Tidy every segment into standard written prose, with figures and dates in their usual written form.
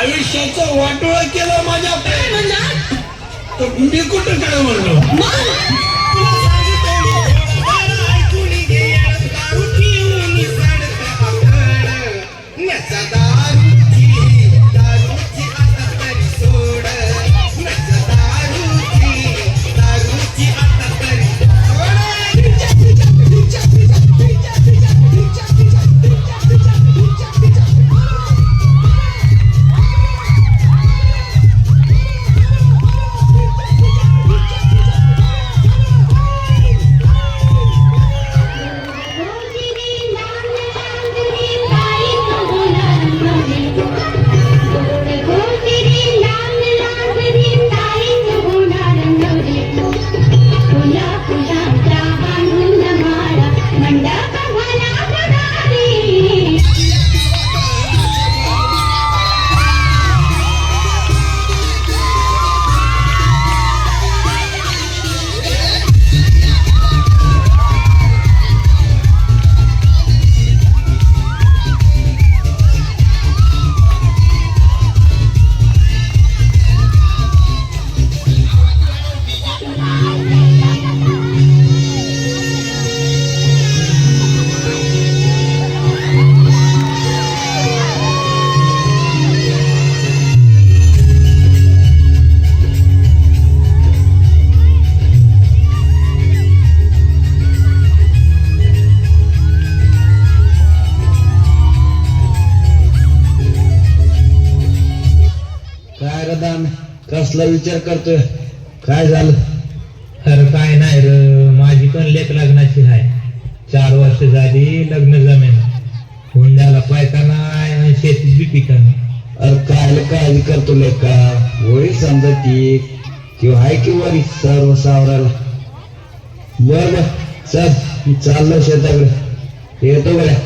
आयुष्याचं वाटोळं केलं माझ्या मी कुठं काय म्हणलो कसला विचार करतोय काय झालं अरे काय नाही र माझी पण लेक लग्नाची आहे 4 वर्ष झाली लग्न जमेन हुंड्याला पैसा नाही आणि शेतीत बी पिकं नाही अरे काय काळजी करतो लेका होईल समजा ती किंवा आहे किंवा सर्व सावराला बर चल चाललो शेताकडे येतो बऱ्या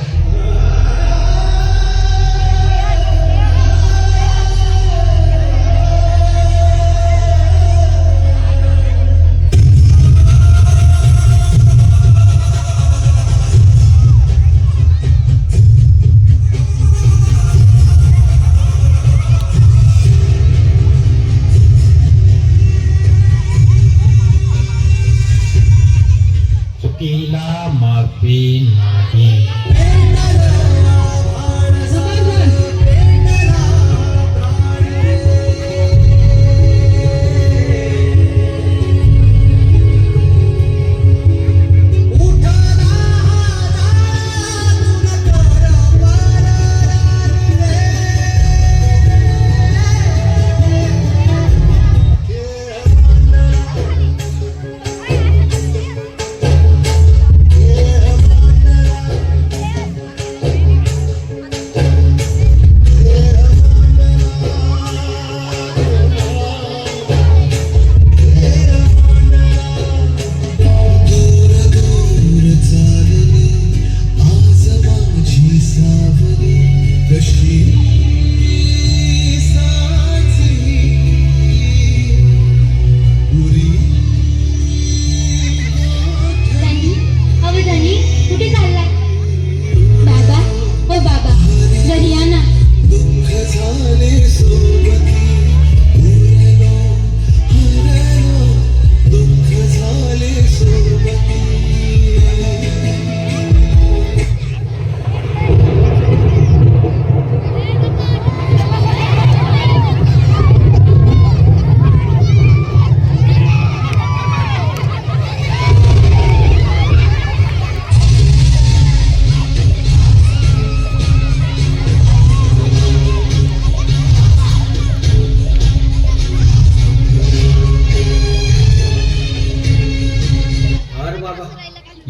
माफी नाही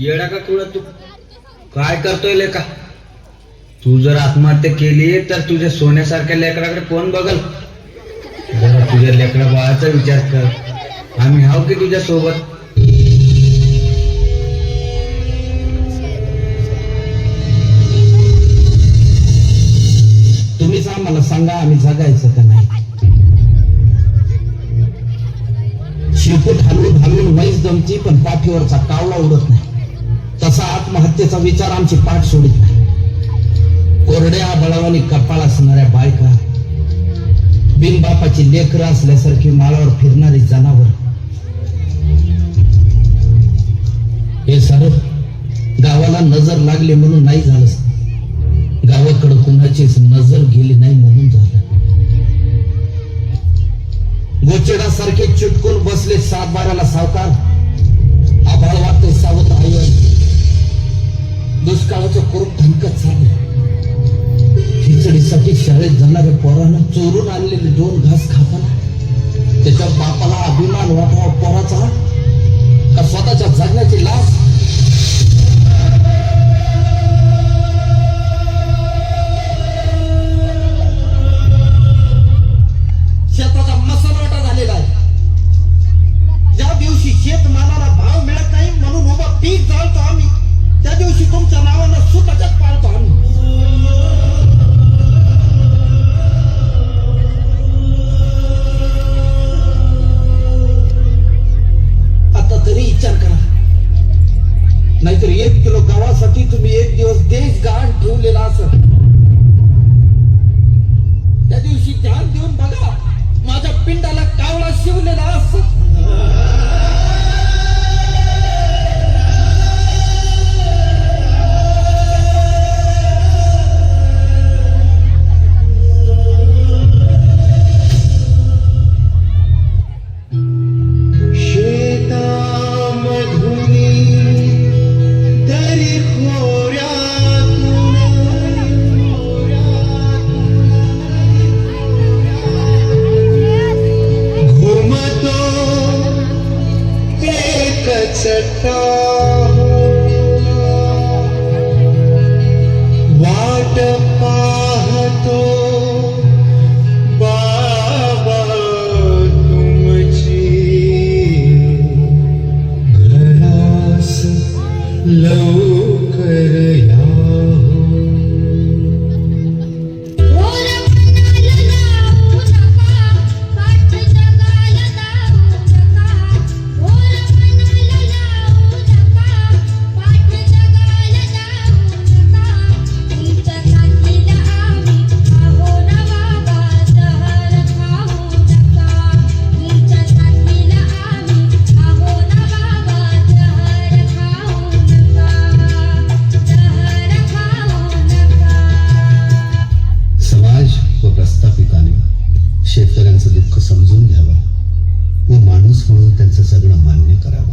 येडा का तुला तू काय करतोय लेका तू जर आत्महत्या केली तर तुझ्या सोन्यासारख्या लेकराकडे कोण बघल जरा तुझ्या लेकरा बाळाचा विचार कर आम्ही हाव की तुझ्या सोबत तुम्हीच आम्हाला सांगा आम्ही जगायचं का नाही शेपूट हलवून हलवून म्हैस दमची पण पाठीवरचा कावळा उडत नाही तसा आत्महत्येचा विचार आमची पाठ सोडित नाही कोरड्या बळावानी कपाळ असणाऱ्या बायका बिनबापाची लेकरं असल्यासारखी माळावर फिरणारी जनावर. हे सारं गावाला नजर लागली म्हणून नाही झालं, गावाकडे कुणाचीच नजर गेली नाही म्हणून झालं. गोचेडासारखे चिटकून बसले 7-12ला सावकार. आभाळ वाटते सावत आहे, दुष्काळाचं करून ठणकत चाललं. खिचडीसाठी शाळेत जाणाऱ्या पोरानं चोरून आणलेले 2 घास खाताना त्याच्या बापाला अभिमान वाटावा पोराचा का स्वतःच्या जगण्याची लाज? शेताचा मसालवाटा झालेला आहे. ज्या दिवशी शेतमालाला भाव मिळत नाही म्हणून उभं पीक जाळतो आम्ही, त्या दिवशी तुमच्या नावानं सुताच्यात पाळतो आम्ही. तरी विचार करा, नाहीतर 1 किलो गव्हासाठी तुम्ही 1 दिवस देश गहाण ठेवलेला असं. त्या दिवशी ध्यान देऊन बघा, माझ्या पिंडाला कावळा शिवलेला असं. वाट पाहतो बाबा तुमची, घरास लवकर या. शेतकऱ्यांचं दुःख समजून घ्यावं व माणूस म्हणून त्यांचं सगळं मान्य करावं.